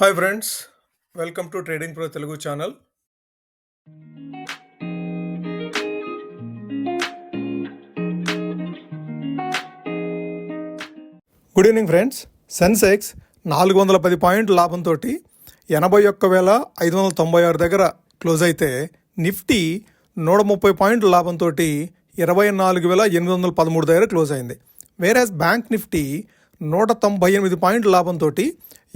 Hi friends, welcome to trading pro Telugu channel. Good evening friends. Sensex 410 పాయింట్ల లాభంతో 81,596 దగ్గర close అయితే, నిఫ్టీ 130 పాయింట్ల లాభంతో 24,813 దగ్గర క్లోజ్ అయింది. వేరాజ్ బ్యాంక్ నిఫ్టీ 198 పాయింట్ల లాభంతో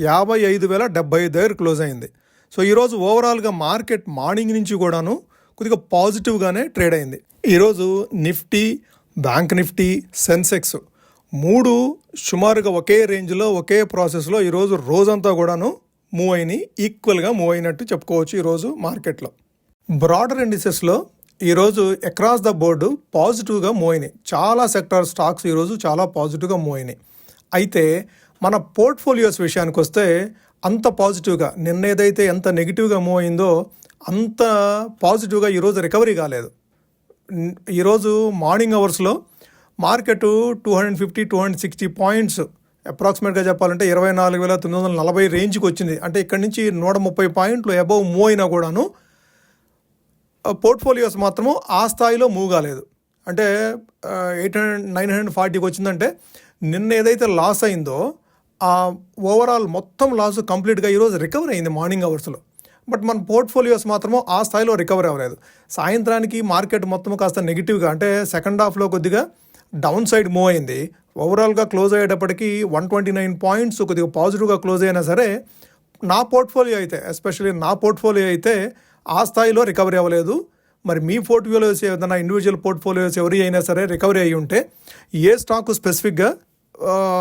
55,075 దగ్గర క్లోజ్ అయింది. సో ఈరోజు ఓవరాల్గా మార్కెట్ మార్నింగ్ నుంచి కూడాను కొద్దిగా పాజిటివ్గానే ట్రేడ్ అయింది. ఈరోజు నిఫ్టీ, బ్యాంక్ నిఫ్టీ, సెన్సెక్స్ మూడు సుమారుగా ఒకే రేంజ్లో ఒకే ప్రాసెస్లో ఈరోజు రోజంతా కూడాను మూవ్ అయినాయి, ఈక్వల్గా మూవ్ అయినట్టు చెప్పుకోవచ్చు. ఈరోజు మార్కెట్లో బ్రాడర్ ఇండిసెస్లో ఈరోజు అక్రాస్ ద బోర్డు పాజిటివ్గా మూవ్ అయినాయి. చాలా సెక్టార్ స్టాక్స్ ఈరోజు చాలా పాజిటివ్గా మూవ్ అయినాయి. అయితే మన పోర్ట్ఫోలియోస్ విషయానికి వస్తే అంత పాజిటివ్గా నిన్న ఏదైతే ఎంత నెగిటివ్గా మూవ్ అయిందో అంత పాజిటివ్గా ఈరోజు రికవరీ కాలేదు. ఈరోజు మార్నింగ్ అవర్స్లో మార్కెట్ 250-260 పాయింట్స్ అప్రాక్సిమేట్గా చెప్పాలంటే 24,940 రేంజ్కి వచ్చింది. అంటే ఇక్కడి నుంచి 130 పాయింట్లు అబవ్ మూవ్ అయినా కూడాను పోర్ట్ఫోలియోస్ మాత్రము ఆ స్థాయిలో మూవ్ కాలేదు. అంటే 940కి వచ్చిందంటే నిన్న ఏదైతే లాస్ అయిందో ఆ ఓవరాల్ మొత్తం లాస్ కంప్లీట్గా ఈరోజు రికవర్ అయింది మార్నింగ్ అవర్స్లో. బట్ మన పోర్ట్ఫోలియోస్ మాత్రము ఆ స్థాయిలో రికవర్ అవ్వలేదు. సాయంత్రానికి మార్కెట్ మొత్తం కాస్త నెగిటివ్గా, అంటే సెకండ్ హాఫ్లో కొద్దిగా డౌన్ సైడ్ మూవ్ అయింది. ఓవరాల్గా క్లోజ్ అయ్యేటప్పటికి 129 పాయింట్స్ కొద్దిగా పాజిటివ్గా క్లోజ్ అయినా సరే, నా పోర్ట్ఫోలియో అయితే ఆ స్థాయిలో రికవరీ అవ్వలేదు. మరి మీ పోర్ట్ఫోలియోస్ ఏదైనా ఇండివిజువల్ పోర్ట్ఫోలియోస్ ఎవరి అయినా సరే రికవరీ అయ్యి ఉంటే ఏ స్టాక్ స్పెసిఫిక్గా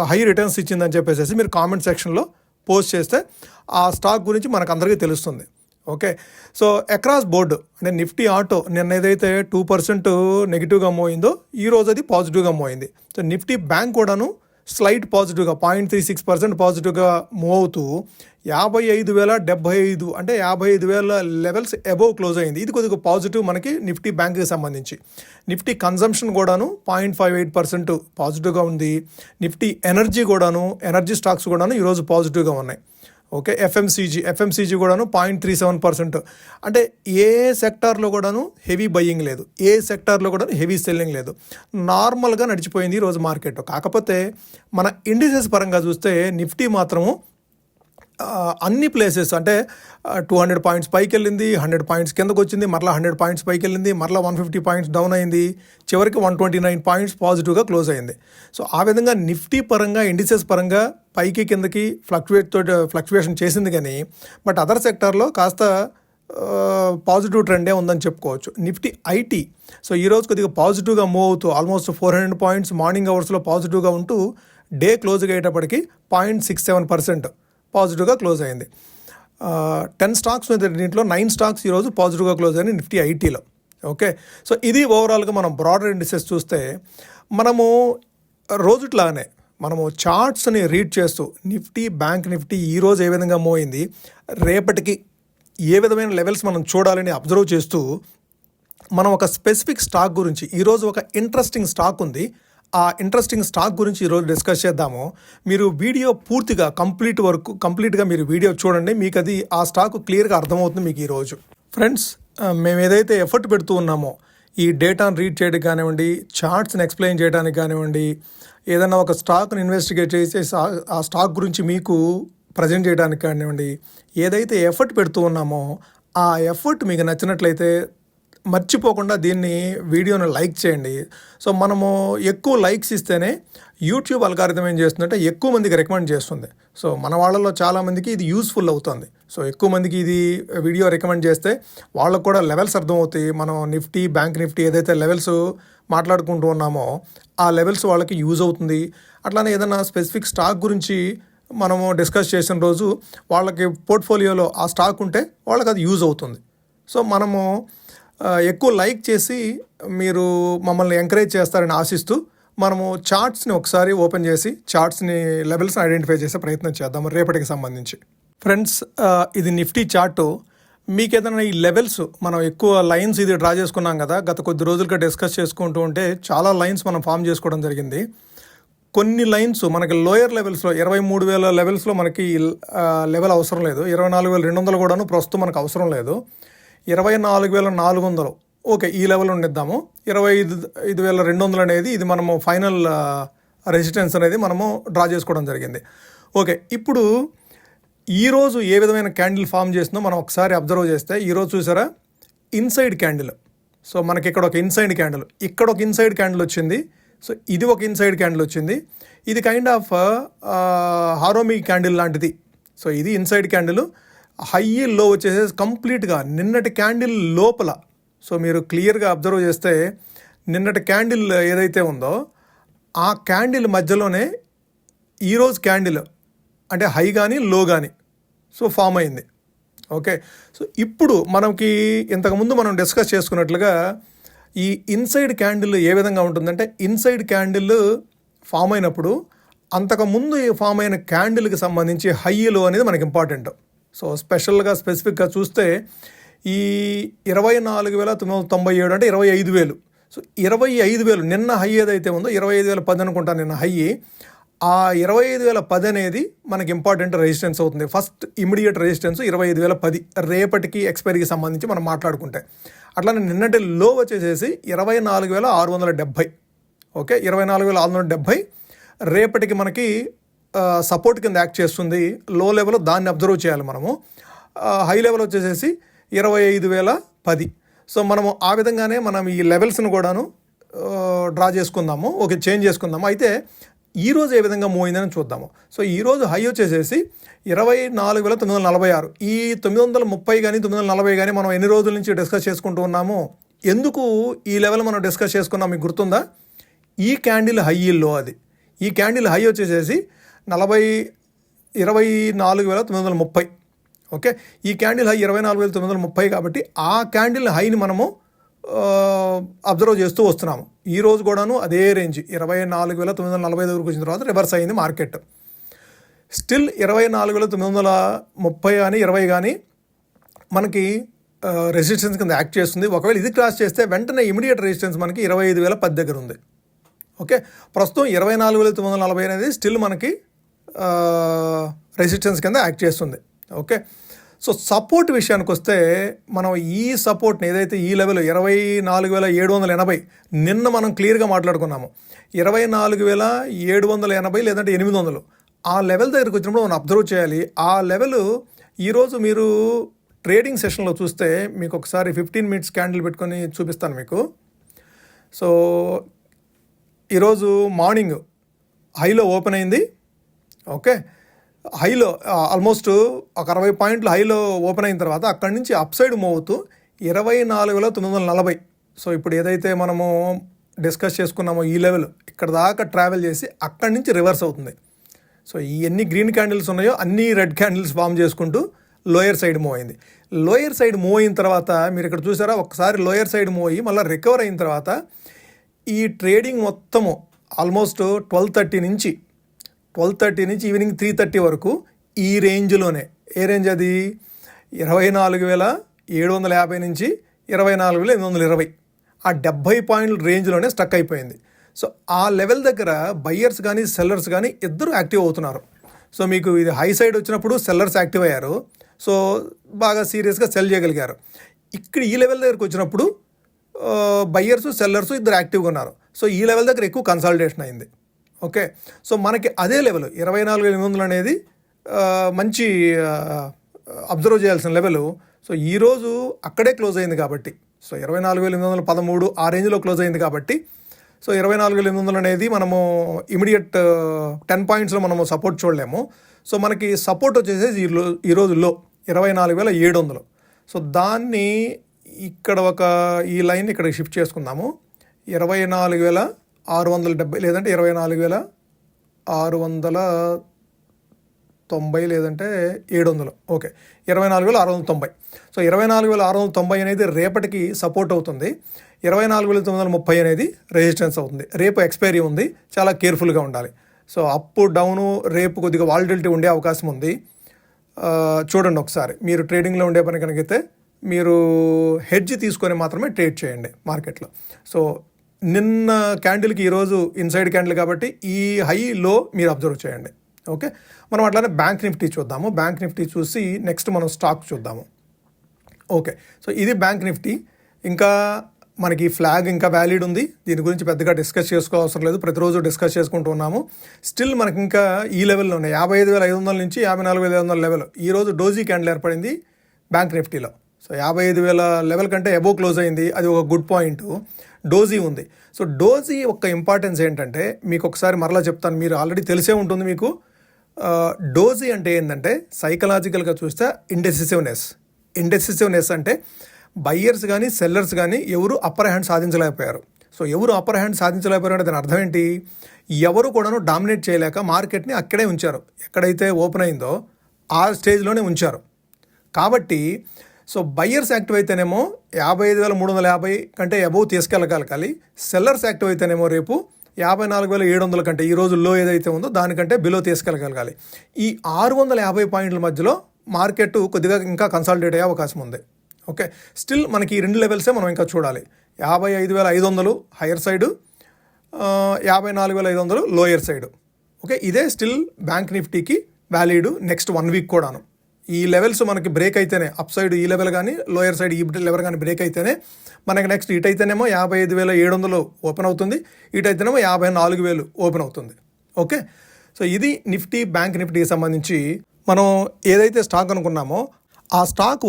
హై రిటర్న్స్ ఇచ్చిందని చెప్పేసి మీరు కామెంట్ సెక్షన్లో పోస్ట్ చేస్తే ఆ స్టాక్ గురించి మనకు అందరికీ తెలుస్తుంది. ఓకే, సో అక్రాస్ బోర్డు అంటే నిఫ్టీ ఆటో నిన్న ఏదైతే 2% నెగిటివ్గా మూవ్ అయిందో ఈరోజు అది పాజిటివ్గా మూవ్ అయింది. సో నిఫ్టీ బ్యాంక్ కూడాను స్లైట్ పాజిటివ్గా 0.36% పాజిటివ్గా మూవ్ అవుతూ 55,075 అంటే 55,000 లెవెల్స్ అబోవ్ క్లోజ్ అయింది. ఇది కొద్దిగా పాజిటివ్ మనకి నిఫ్టీ బ్యాంక్కి సంబంధించి. నిఫ్టీ కన్జంప్షన్ కూడాను 0.58% పాజిటివ్గా ఉంది. నిఫ్టీ ఎనర్జీ స్టాక్స్ కూడాను ఈరోజు పాజిటివ్గా ఉన్నాయి. ఓకే, ఎఫ్ఎంసీజీ కూడాను 0.37%. అంటే ఏ సెక్టార్లో కూడాను హెవీ బయ్యింగ్ లేదు, ఏ సెక్టార్లో కూడా హెవీ సెల్లింగ్ లేదు, నార్మల్గా నడిచిపోయింది ఈరోజు మార్కెట్. కాకపోతే మన ఇండిసెస్ పరంగా చూస్తే నిఫ్టీ మాత్రము అన్ని ప్లేసెస్ అంటే 200 పాయింట్స్ పైకి వెళ్ళింది, 100 పాయింట్స్ కిందకు వచ్చింది, మరలా 100 పాయింట్స్ పైకి వెళ్ళింది, మరలా 150 పాయింట్స్ డౌన్ అయింది, చివరికి 129 పాయింట్స్ పాజిటివ్గా క్లోజ్ అయింది. సో ఆ విధంగా నిఫ్టీ పరంగా ఇండిసెస్ పరంగా పైకి కిందకి ఫ్లక్చువేషన్ చేసింది. కానీ బట్ అదర్ సెక్టార్లో కాస్త పాజిటివ్ ట్రెండే ఉందని చెప్పుకోవచ్చు. నిఫ్టీ ఐటీ సో ఈరోజు కొద్దిగా పాజిటివ్గా మూవ్ అవుతూ ఆల్మోస్ట్ 400 పాయింట్స్ మార్నింగ్ అవర్స్లో పాజిటివ్గా ఉంటూ డే క్లోజ్ అయ్యేటప్పటికి 0.67% పాజిటివ్గా క్లోజ్ అయింది. 10 స్టాక్స్ మీద దీంట్లో 9 స్టాక్స్ ఈరోజు పాజిటివ్గా క్లోజ్ అయింది నిఫ్టీ ఐటీలో. ఓకే, సో ఇది ఓవరాల్గా మనం బ్రాడర్ ఇండిసెస్ చూస్తే మనము రోజుట్లానే మనము చార్ట్స్ని రీడ్ చేస్తూ బ్యాంక్ నిఫ్టీ ఈరోజు ఏ విధంగా మూవ్ అయింది, రేపటికి ఏ విధమైన లెవెల్స్ మనం చూడాలని అబ్జర్వ్ చేస్తూ మనం ఒక స్పెసిఫిక్ స్టాక్ గురించి ఈరోజు ఒక ఇంట్రెస్టింగ్ స్టాక్ ఉంది, ఆ ఇంట్రెస్టింగ్ స్టాక్ గురించి ఈరోజు డిస్కస్ చేద్దాము. మీరు వీడియో పూర్తిగా కంప్లీట్గా మీరు వీడియో చూడండి, మీకు అది ఆ స్టాక్ క్లియర్గా అర్థమవుతుంది మీకు ఈరోజు. ఫ్రెండ్స్, మేము ఏదైతే ఎఫర్ట్ పెడుతూ ఉన్నామో ఈ డేటాను రీడ్ చేయడానికి కానివ్వండి, చార్ట్స్ని ఎక్స్ప్లెయిన్ చేయడానికి కానివ్వండి, ఏదైనా ఒక స్టాక్ని ఇన్వెస్టిగేట్ చేసి ఆ స్టాక్ గురించి మీకు ప్రజెంట్ చేయడానికి కానివ్వండి, ఏదైతే ఎఫర్ట్ పెడుతూ ఉన్నామో ఆ ఎఫర్ట్ మీకు నచ్చినట్లయితే మర్చిపోకుండా దీన్ని వీడియోని లైక్ చేయండి. సో మనము ఎక్కువ లైక్స్ ఇస్తేనే యూట్యూబ్ అల్గారిథం ఏం చేస్తుందంటే ఎక్కువ మందికి రికమెండ్ చేస్తుంది. సో మన వాళ్ళలో చాలామందికి ఇది యూస్ఫుల్ అవుతుంది. సో ఎక్కువ మందికి ఇది వీడియో రికమెండ్ చేస్తే వాళ్ళకు కూడా లెవెల్స్ అర్థమవుతాయి. మనం నిఫ్టీ, బ్యాంక్ నిఫ్టీ ఏదైతే లెవెల్స్ మాట్లాడుకుంటూ ఉన్నామో ఆ లెవెల్స్ వాళ్ళకి యూజ్ అవుతుంది. అట్లానే ఏదైనా స్పెసిఫిక్ స్టాక్ గురించి మనము డిస్కస్ చేసిన రోజు వాళ్ళకి పోర్ట్ఫోలియోలో ఆ స్టాక్ ఉంటే వాళ్ళకి అది యూజ్ అవుతుంది. సో మనము ఎక్కువ లైక్ చేసి మీరు మమ్మల్ని ఎంకరేజ్ చేస్తారని ఆశిస్తూ మనము చార్ట్స్ని ఒకసారి ఓపెన్ చేసి చార్ట్స్ని లెవెల్స్ని ఐడెంటిఫై చేసే ప్రయత్నం చేద్దాము రేపటికి సంబంధించి. ఫ్రెండ్స్, ఇది నిఫ్టీ చార్టు. మీకు ఏదైనా ఈ లెవెల్స్ మనం ఎక్కువ లైన్స్ ఇది డ్రా చేసుకున్నాం కదా, గత కొద్ది రోజులుగా డిస్కస్ చేసుకుంటూ ఉంటే చాలా లైన్స్ మనం ఫామ్ చేసుకోవడం జరిగింది. కొన్ని లైన్స్ మనకి లోయర్ లెవెల్స్లో 23,000 లెవెల్స్లో మనకి లెవెల్ అవసరం లేదు. 24,200 కూడాను ప్రస్తుతం మనకు అవసరం లేదు. 24,400 ఓకే, ఈ లెవెల్ ఉండిద్దాము. 25,200 అనేది ఇది మనము ఫైనల్ రెసిస్టెన్స్ అనేది మనము డ్రా చేసుకోవడం జరిగింది. ఓకే, ఇప్పుడు ఈరోజు ఏ విధమైన క్యాండిల్ ఫామ్ చేసిందో మనం ఒకసారి అబ్జర్వ్ చేస్తే, ఈరోజు చూసారా ఇన్సైడ్ క్యాండిల్. సో మనకి ఇక్కడ ఒక ఇన్సైడ్ క్యాండిల్, ఇక్కడ ఒక ఇన్సైడ్ క్యాండిల్ వచ్చింది. సో ఇది ఒక ఇన్సైడ్ క్యాండిల్ వచ్చింది. ఇది కైండ్ ఆఫ్ హారోమి క్యాండిల్ లాంటిది. సో ఇది ఇన్సైడ్ క్యాండిల్. హై లో వచ్చేసి కంప్లీట్గా నిన్నటి క్యాండిల్ లోపల. సో మీరు క్లియర్గా అబ్జర్వ్ చేస్తే నిన్నటి క్యాండిల్ ఏదైతే ఉందో ఆ క్యాండిల్ మధ్యలోనే ఈరోజు క్యాండిల్ అంటే హై కానీ లో కానీ సో ఫామ్ అయింది. ఓకే, సో ఇప్పుడు మనకి ఇంతకుముందు మనం డిస్కస్ చేసుకున్నట్లుగా ఈ ఇన్సైడ్ క్యాండిల్ ఏ విధంగా ఉంటుందంటే, ఇన్సైడ్ క్యాండిల్ ఫామ్ అయినప్పుడు అంతకుముందు ఫామ్ అయిన క్యాండిల్కి సంబంధించి హై లో అనేది మనకి ఇంపార్టెంట్. సో స్పెసిఫిక్గా చూస్తే ఈ 24,997 అంటే 25,000. సో 25,000 నిన్న హై ఏదైతే ఉందో 25,010 అనుకుంటాను నిన్న హై. ఆ 25,010 అనేది మనకి ఇంపార్టెంట్ రెసిస్టెన్స్ అవుతుంది. ఫస్ట్ ఇమీడియట్ రెసిస్టెన్స్ 25,010 రేపటికి ఎక్స్పైరీకి సంబంధించి మనం మాట్లాడుకుంటే. అట్లానే నిన్నటి లో వచ్చేసేసి 24,670. ఓకే, 24,670 రేపటికి మనకి సపోర్ట్ కింద యాక్ట్ చేస్తుంది. లో లెవెల్ దాన్ని అబ్జర్వ్ చేయాలి మనము. హై లెవెల్ వచ్చేసేసి 25,010. సో మనము ఆ విధంగానే మనం ఈ లెవెల్స్ను కూడాను డ్రా చేసుకుందాము. ఓకే, చేంజ్ చేసుకుందాము. అయితే ఈరోజు ఏ విధంగా మూవ్ అయిందని చూద్దాము. సో ఈరోజు హై వచ్చేసేసి 24,946. ఈ 930 కానీ 940 కానీ మనం ఎన్ని రోజుల నుంచి డిస్కస్ చేసుకుంటూ ఉన్నాము. ఎందుకు ఈ లెవెల్ మనం డిస్కస్ చేసుకున్నాం మీకు గుర్తుందా? ఈ క్యాండిల్ హైలో అది ఈ క్యాండిల్ హై వచ్చేసేసి 24,930. ఓకే, ఈ క్యాండిల్ హై 24,930 కాబట్టి ఆ క్యాండిల్ హైని మనము అబ్జర్వ్ చేస్తూ వస్తున్నాము. ఈ రోజు కూడాను అదే రేంజ్ 24,940 దగ్గరకు వచ్చిన తర్వాత రివర్స్ అయింది మార్కెట్. స్టిల్ 24,930 కానీ 20 కానీ మనకి రెసిస్టెన్స్ కింద యాక్ట్ చేస్తుంది. ఒకవేళ ఇది క్రాస్ చేస్తే వెంటనే ఇమీడియట్ రెసిస్టెన్స్ మనకి 25,010 దగ్గర ఉంది. ఓకే, ప్రస్తుతం 24,940 అనేది స్టిల్ మనకి రెసిస్టెన్స్ కింద యాక్ట్ చేస్తుంది. ఓకే, సో సపోర్ట్ విషయానికి వస్తే మనం ఈ సపోర్ట్ని ఏదైతే ఈ లెవెల్ 24,780 నిన్న మనం క్లియర్గా మాట్లాడుకున్నాము. 24,780 లేదంటే 800 ఆ లెవెల్ దగ్గరికి వచ్చినప్పుడు మనం అబ్జర్వ్ చేయాలి. ఆ లెవెల్ ఈరోజు మీరు ట్రేడింగ్ సెషన్లో చూస్తే మీకు ఒకసారి 15 మినిట్స్ క్యాండిల్ పెట్టుకొని చూపిస్తాను మీకు. సో ఈరోజు మార్నింగ్ హైలో ఓపెన్ అయింది. ఓకే, హైలో ఆల్మోస్ట్ ఒక 60 పాయింట్లు హైలో ఓపెన్ అయిన తర్వాత అక్కడి నుంచి అప్ సైడ్ మూవ్ అవుతూ 24,940. సో ఇప్పుడు ఏదైతే మనము డిస్కస్ చేసుకున్నామో ఈ లెవెల్ ఇక్కడ దాకా ట్రావెల్ చేసి అక్కడి నుంచి రివర్స్ అవుతుంది. సో ఈ ఎన్ని గ్రీన్ క్యాండిల్స్ ఉన్నాయో అన్ని రెడ్ క్యాండిల్స్ ఫామ్ చేసుకుంటూ లోయర్ సైడ్ మూవ్ అయింది. లోయర్ సైడ్ మూవ్ అయిన తర్వాత మీరు ఇక్కడ చూసారా, ఒకసారి లోయర్ సైడ్ మూవ్ అయ్యి మళ్ళీ రికవర్ అయిన తర్వాత ఈ ట్రేడింగ్ మొత్తము ఆల్మోస్ట్ 12:30 నుంచి ఈవినింగ్ 3:30 వరకు ఈ రేంజ్లోనే. ఏ రేంజ్ అది? 24,750 నుంచి 24,820 ఆ 70 పాయింట్ల రేంజ్లోనే స్టక్ అయిపోయింది. సో ఆ లెవెల్ దగ్గర బయ్యర్స్ కానీ సెల్లర్స్ కానీ ఇద్దరు యాక్టివ్ అవుతున్నారు. సో మీకు ఇది హై సైడ్ వచ్చినప్పుడు సెల్లర్స్ యాక్టివ్ అయ్యారు. సో బాగా సీరియస్గా సెల్ చేయగలిగారు. ఇక్కడ ఈ లెవెల్ దగ్గరకు వచ్చినప్పుడు బయ్యర్స్ సెల్లర్స్ ఇద్దరు యాక్టివ్గా ఉన్నారు. సో ఈ లెవెల్ దగ్గర ఎక్కువ కన్సాలిడేషన్ అయింది. ఓకే, సో మనకి అదే లెవెల్ 24,800 అనేది మంచి అబ్జర్వ్ చేయాల్సిన లెవెల్. సో ఈరోజు అక్కడే క్లోజ్ అయింది కాబట్టి, సో 24,813 ఆ రేంజ్లో క్లోజ్ అయింది కాబట్టి, సో 24,800 అనేది మనము ఇమీడియట్ 10 పాయింట్స్లో మనము సపోర్ట్ చూడలేము. సో మనకి సపోర్ట్ వచ్చేసి ఈరోజు లో 24,700. సో దాన్ని ఇక్కడ ఈ లైన్ ఇక్కడ షిఫ్ట్ చేసుకుందాము. 24,670 లేదంటే 24,690 లేదంటే 700. ఓకే, 24,690. సో 24,690 అనేది రేపటికి సపోర్ట్ అవుతుంది. 24,930 అనేది రెసిస్టెన్స్ అవుతుంది. రేపు ఎక్స్పైరీ ఉంది, చాలా కేర్ఫుల్గా ఉండాలి. సో అప్ డౌను రేపు కొద్దిగా వాలటిలిటీ ఉండే అవకాశం ఉంది. చూడండి ఒకసారి, మీరు ట్రేడింగ్లో ఉండే పని కనుకైతే మీరు హెడ్జ్ తీసుకొని మాత్రమే ట్రేడ్ చేయండి మార్కెట్లో. సో నిన్న క్యాండిల్కి ఈరోజు ఇన్సైడ్ క్యాండిల్ కాబట్టి ఈ హై లో మీరు అబ్జర్వ్ చేయండి. ఓకే, మనం అట్లానే బ్యాంక్ నిఫ్టీ చూద్దాము. బ్యాంక్ నిఫ్టీ చూసి నెక్స్ట్ మనం స్టాక్ చూద్దాము. ఓకే, సో ఇది బ్యాంక్ నిఫ్టీ. ఇంకా మనకి ఫ్లాగ్ ఇంకా వ్యాలిడ్ ఉంది, దీని గురించి పెద్దగా డిస్కస్ చేసుకోవాల్సిన లేదు, ప్రతిరోజు డిస్కస్ చేసుకుంటూ ఉన్నాము. స్టిల్ మనకి ఇంకా ఈ లెవెల్లో ఉన్నాయి 55,500 నుంచి 54,500 లెవెల్. ఈరోజు డోజీ క్యాండిల్ ఏర్పడింది బ్యాంక్ నిఫ్టీలో. సో 55,000 లెవెల్ కంటే అబోవ్ క్లోజ్ అయింది, అది ఒక గుడ్ పాయింట్. డోజీ ఉంది. సో డోజీ యొక్క ఇంపార్టెన్స్ ఏంటంటే మీకు ఒకసారి మరలా చెప్తాను, మీరు ఆల్రెడీ తెలిసే ఉంటుంది మీకు. డోజీ అంటే ఏంటంటే సైకలాజికల్గా చూస్తే ఇండెసిసివ్నెస్ అంటే బయ్యర్స్ కానీ సెల్లర్స్ కానీ ఎవరు అప్పర్ హ్యాండ్ సాధించలేకపోయారు. సో ఎవరు అప్పర్ హ్యాండ్ సాధించలేకపోయారు అంటే దాని అర్థం ఏంటి, ఎవరు కూడాను డామినేట్ చేయలేక మార్కెట్ని అక్కడే ఉంచారు, ఎక్కడైతే ఓపెన్ అయిందో ఆ స్టేజ్లోనే ఉంచారు. కాబట్టి సో బయ్యర్స్ యాక్టివ్ అయితేనేమో 55,350 కంటే అబోవ్ తీసుకెళ్ళగలగాలి, సెల్లర్స్ యాక్టివ్ అయితేనేమో రేపు 54,700 కంటే ఈ రోజు లో ఏదైతే ఉందో దానికంటే బిలో తీసుకెళ్ళగలగాలి. ఈ 650 పాయింట్ల మధ్యలో మార్కెట్ కొద్దిగా ఇంకా కన్సాలిడేట్ అయ్యే అవకాశం ఉంది. ఓకే, స్టిల్ మనకి ఈ రెండు లెవెల్సే మనం ఇంకా చూడాలి. 55,500 higher side, 54,500 lower side. Okay, ఇదే స్టిల్ బ్యాంక్ నిఫ్టీకి వ్యాలిడ్ నెక్స్ట్ 1 వీక్ కూడాను. ఈ లెవెల్స్ మనకి బ్రేక్ అయితేనే అప్ సైడ్ ఈ లెవెల్ కానీ లోయర్ సైడ్ ఈ లెవెల్ కానీ బ్రేక్ అయితేనే మనకి నెక్స్ట్ ఇటైతేనేమో 55,700 ఓపెన్ అవుతుంది, ఇటైతేనేమో 54,000 ఓపెన్ అవుతుంది. ఓకే, సో ఇది నిఫ్టీ బ్యాంక్ నిఫ్టీకి సంబంధించి మనం ఏదైతే స్టాక్ అనుకున్నామో ఆ స్టాక్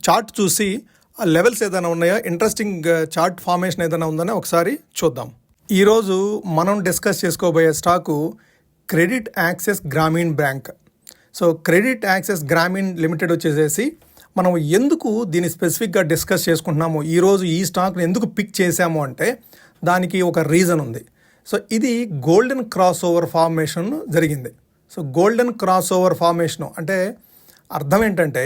చార్ట్ చూసి ఆ లెవెల్స్ ఏదైనా ఉన్నాయో, ఇంట్రెస్టింగ్ చార్ట్ ఫార్మేషన్ ఏదైనా ఉందని ఒకసారి చూద్దాం. ఈరోజు మనం డిస్కస్ చేసుకోబోయే stock credit access Grameen bank. So credit access Grameen limited వచ్చేసేసి మనం ఎందుకు దీన్ని స్పెసిఫిక్గా డిస్కస్ చేసుకుంటున్నాము, ఈరోజు ఈ స్టాక్ని ఎందుకు పిక్ చేసాము అంటే దానికి ఒక రీజన్ ఉంది. సో ఇది గోల్డెన్ క్రాస్ ఓవర్ ఫార్మేషన్ జరిగింది. So golden cross over formation అంటే అర్థం ఏంటంటే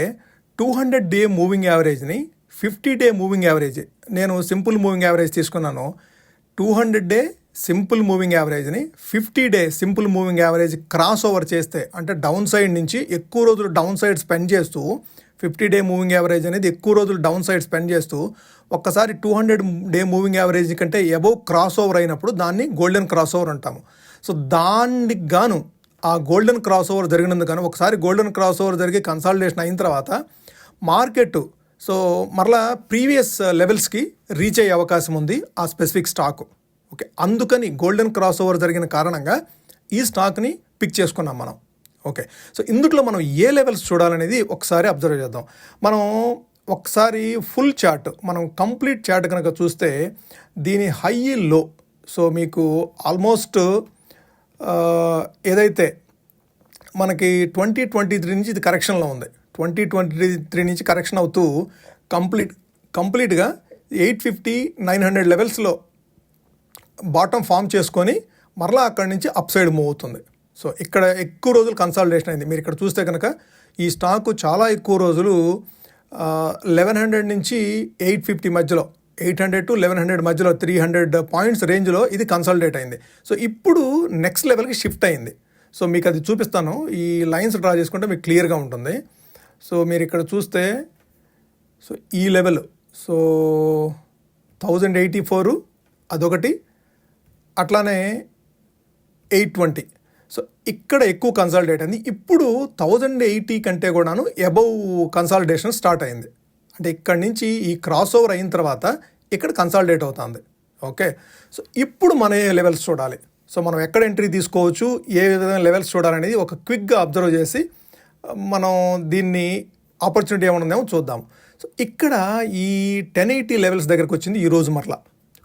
200-డే మూవింగ్ యావరేజ్ని 50-డే మూవింగ్ యావరేజ్, నేను సింపుల్ మూవింగ్ యావరేజ్ తీసుకున్నాను, 200-డే సింపుల్ మూవింగ్ యావరేజ్ని fifty day simple moving average cross over చేస్తే, అంటే డౌన్ సైడ్ నుంచి ఎక్కువ రోజులు డౌన్ సైడ్ స్పెండ్ చేస్తూ 50-డే మూవింగ్ యావరేజ్ అనేది ఎక్కువ రోజులు డౌన్ సైడ్ స్పెండ్ చేస్తూ ఒక్కసారి 200-డే మూవింగ్ యావరేజ్ కంటే అబోవ్ క్రాస్ ఓవర్ అయినప్పుడు దాన్ని గోల్డెన్ క్రాస్ ఓవర్ అంటాము. సో దానికి గాను ఆ గోల్డెన్ క్రాస్ ఓవర్ జరిగినందుకు గాను ఒకసారి గోల్డెన్ క్రాస్ ఓవర్ జరిగి కన్సాలిడేషన్ అయిన తర్వాత మార్కెట్ సో మరలా ప్రీవియస్ లెవెల్స్కి రీచ్ అయ్యే అవకాశం ఉంది ఆ స్పెసిఫిక్ స్టాకు. ఓకే, అందుకని గోల్డెన్ క్రాస్ ఓవర్ జరిగిన కారణంగా ఈ స్టాక్ని పిక్ చేసుకున్నాం మనం. ఓకే, సో ఇందులో మనం ఏ లెవెల్స్ చూడాలనేది ఒకసారి అబ్జర్వ్ చేద్దాం. మనం ఒకసారి ఫుల్ చార్ట్, మనం కంప్లీట్ చార్ట్ కనుక చూస్తే దీని హై లో, సో మీకు ఆల్మోస్ట్ ఏదైతే మనకి 2023 నుంచి ఇది కరెక్షన్లో ఉంది, 2023 నుంచి కరెక్షన్ అవుతూ కంప్లీట్గా 850-900 లెవెల్స్లో బాటమ్ ఫామ్ చేసుకొని మరలా అక్కడి నుంచి అప్ సైడ్ మూవ్ అవుతుంది. సో ఇక్కడ ఎక్కువ రోజులు కన్సాలిడేషన్ అయింది. మీరు ఇక్కడ చూస్తే కనుక ఈ స్టాకు చాలా ఎక్కువ రోజులు 1100 నుంచి 850 మధ్యలో, 800 to 1100 మధ్యలో 300 పాయింట్స్ రేంజ్లో ఇది కన్సాలిడేట్ అయింది. సో ఇప్పుడు నెక్స్ట్ లెవెల్కి షిఫ్ట్ అయింది. సో మీకు అది చూపిస్తాను, ఈ లైన్స్ డ్రా చేసుకుంటే మీకు క్లియర్గా ఉంటుంది. సో మీరు ఇక్కడ చూస్తే సో ఈ లెవెల్, సో 1084 అదొకటి, అట్లానే 820. సో ఇక్కడ ఎక్కువ కన్సాలిడేట్ అయింది. ఇప్పుడు 1080 కంటే కూడాను అబౌవ్ కన్సాలిడేషన్ స్టార్ట్ అయింది. అంటే ఇక్కడి నుంచి ఈ క్రాస్ ఓవర్ అయిన తర్వాత ఇక్కడ కన్సాలిడేట్ అవుతుంది. ఓకే, సో ఇప్పుడు మన లెవెల్స్ చూడాలి. సో మనం ఎక్కడ ఎంట్రీ తీసుకోవచ్చు, ఏ విధంగా లెవెల్స్ చూడాలనేది ఒక క్విక్గా అబ్జర్వ్ చేసి మనం దీన్ని ఆపర్చునిటీ ఏమైనా ఉందేమో చూద్దాం. సో ఇక్కడ ఈ 1080 లెవెల్స్ దగ్గరకు వచ్చింది ఈరోజు. మరలా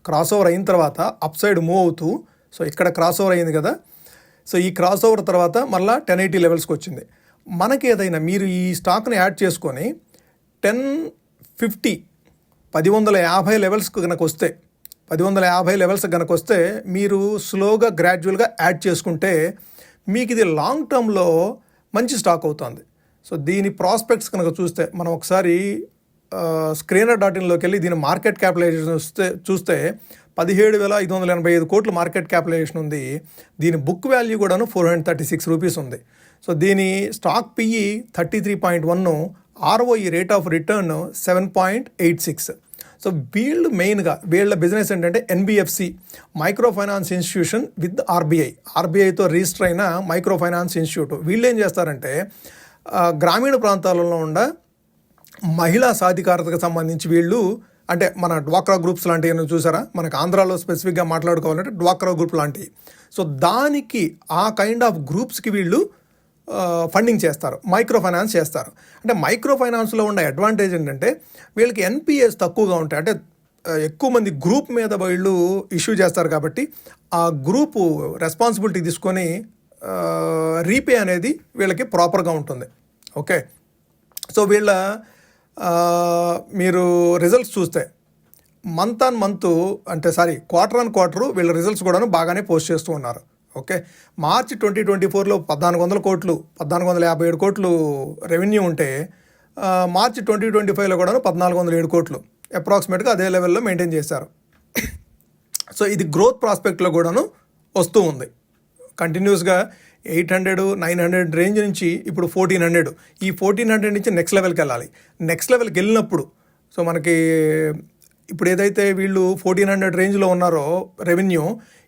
క్రాస్ ఓవర్ అయిన తర్వాత అప్ సైడ్ మూవ్ అవుతూ, సో ఇక్కడ క్రాస్ ఓవర్ అయింది కదా, సో ఈ క్రాస్ ఓవర్ తర్వాత మళ్ళీ 1080 లెవెల్స్కి వచ్చింది. మనకి ఏదైనా మీరు ఈ స్టాక్ని యాడ్ చేసుకొని 1050 లెవెల్స్కి కనుక వస్తే, 1050 లెవెల్స్ కనుక వస్తే మీరు స్లోగా గ్రాడ్యువల్గా యాడ్ చేసుకుంటే మీకు ఇది లాంగ్ టర్మ్లో మంచి స్టాక్ అవుతుంది. సో దీని ప్రాస్పెక్ట్స్ కనుక చూస్తే మనం ఒకసారి screener.inలోకి వెళ్ళి దీని మార్కెట్ క్యాపిటలైజేషన్ చూస్తే 17,585 కోట్లు మార్కెట్ క్యాపిటలైజేషన్ ఉంది. దీని బుక్ వాల్యూ కూడాను 436 రూపీస్ ఉంది. సో దీని stock PE 33.1, ROE rate of return 7.86. So వీళ్ళు మెయిన్గా వీళ్ళ బిజినెస్ ఏంటంటే NBFC, micro finance institution with ఆర్బీఐతో రిజిస్టర్ అయిన మైక్రో ఫైనాన్స్ ఇన్స్టిట్యూట్. వీళ్ళు ఏం చేస్తారంటే గ్రామీణ ప్రాంతాలలో ఉన్న మహిళా సాధికారతకు సంబంధించి వీళ్ళు, అంటే మన డ్వాక్రా గ్రూప్స్ లాంటివి చూసారా, మనకు ఆంధ్రాలో స్పెసిఫిక్గా మాట్లాడుకోవాలంటే డ్వాక్రా గ్రూప్ లాంటివి. సో దానికి ఆ కైండ్ ఆఫ్ గ్రూప్స్కి వీళ్ళు ఫండింగ్ చేస్తారు, మైక్రో ఫైనాన్స్ చేస్తారు. అంటే మైక్రో ఫైనాన్స్లో ఉన్న అడ్వాంటేజ్ ఏంటంటే వీళ్ళకి ఎన్పిఎస్ తక్కువగా ఉంటాయి. అంటే ఎక్కువ మంది గ్రూప్ మీద వీళ్ళు ఇష్యూ చేస్తారు కాబట్టి ఆ గ్రూపు రెస్పాన్సిబిలిటీ తీసుకొని రీపే అనేది వీళ్ళకి ప్రాపర్గా ఉంటుంది. ఓకే, సో వీళ్ళ మీరు రిజల్ట్స్ చూస్తే month on month quarter on quarter వీళ్ళ రిజల్ట్స్ కూడాను బాగానే పోస్ట్ చేస్తూ ఉన్నారు. ఓకే, మార్చి 2024లో 1400 కోట్లు 1457 కోట్లు రెవెన్యూ ఉంటే మార్చి 2025లో కూడా 1407 కోట్లు అప్రాక్సిమేట్గా అదే లెవెల్లో మెయింటైన్ చేశారు. సో ఇది గ్రోత్ ప్రాస్పెక్ట్లో కూడాను వస్తూ ఉంది. కంటిన్యూస్గా 800-900 రేంజ్ నుంచి ఇప్పుడు 1400, ఈ 1400 నుంచి నెక్స్ట్ లెవెల్కి వెళ్ళాలి. నెక్స్ట్ లెవెల్కి వెళ్ళినప్పుడు సో మనకి ఇప్పుడు ఏదైతే వీళ్ళు 1400 రేంజ్లో ఉన్నారో రెవెన్యూ,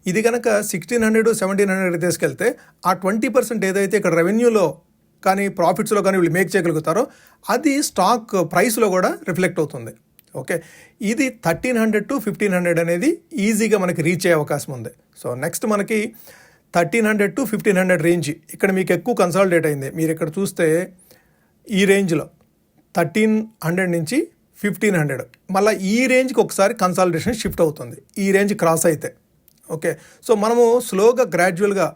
ఇది కనుక 1600-1700 తీసుకెళ్తే ఆ 20% ఏదైతే ఇక్కడ రెవెన్యూలో కానీ ప్రాఫిట్స్లో కానీ వీళ్ళు మేక్ చేయగలుగుతారో అది స్టాక్ ప్రైస్లో కూడా రిఫ్లెక్ట్ అవుతుంది. ఓకే, ఇది 1300-1500 అనేది ఈజీగా మనకి రీచ్ అయ్యే అవకాశం ఉంది. సో నెక్స్ట్ మనకి 1300-1500 రేంజ్ ఇక్కడ మీకు ఎక్కువ కన్సాలిడేట్ అయింది. మీరు ఇక్కడ చూస్తే ఈ రేంజ్లో 1300 నుంచి 1500 మళ్ళీ ఈ రేంజ్కి ఒకసారి కన్సాలిడేషన్ షిఫ్ట్ అవుతుంది, ఈ రేంజ్ క్రాస్ అయితే. ఓకే, సో మనము స్లోగా గ్రాడ్యువల్గా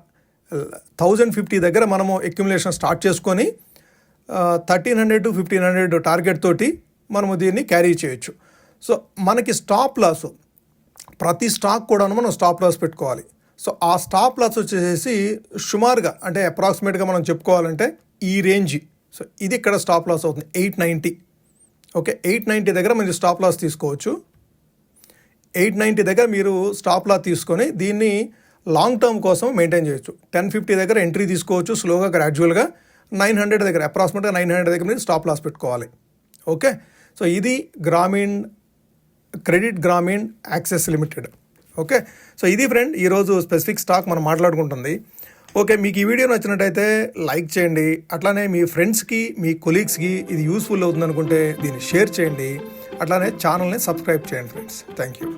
1050 దగ్గర మనము అక్యుములేషన్ స్టార్ట్ చేసుకొని 1300-1500 టార్గెట్ తోటి మనము దీన్ని క్యారీ చేయొచ్చు. సో మనకి స్టాప్ లాస్, ప్రతి స్టాక్ కూడా మనం స్టాప్ లాస్ పెట్టుకోవాలి. సో ఆ స్టాప్ లాస్ వచ్చేసి సుమారుగా అంటే అప్రాక్సిమేట్గా మనం చెప్పుకోవాలంటే ఈ రేంజ్. సో ఇది ఇక్కడ స్టాప్ లాస్ అవుతుంది 890. ఓకే, 890 దగ్గర మీరు స్టాప్ లాస్ తీసుకోవచ్చు. 890 దగ్గర మీరు స్టాప్ లాస్ తీసుకొని దీన్ని లాంగ్ టర్మ్ కోసం మెయింటైన్ చేయొచ్చు. 1050 దగ్గర ఎంట్రీ తీసుకోవచ్చు స్లోగా గ్రాడ్యువల్గా. 900 దగ్గర అప్రాక్సిమేట్గా 900 దగ్గర మీరు స్టాప్ లాస్ పెట్టుకోవాలి. ఓకే, సో ఇది credit Grameen access limited. Okay, so ఇది ఫ్రెండ్ ఈరోజు స్పెసిఫిక్ స్టాక్ మనం మాట్లాడుకుంటుంది. ఓకే, మీకు ఈ వీడియో నచ్చినట్టయితే లైక్ చేయండి, అట్లానే మీ ఫ్రెండ్స్కి మీ కొలీగ్స్కి ఇది యూస్ఫుల్ అవుతుంది అనుకుంటే దీన్ని షేర్ చేయండి, అట్లానే ఛానల్ని సబ్స్క్రైబ్ చేయండి ఫ్రెండ్స్. Thank you.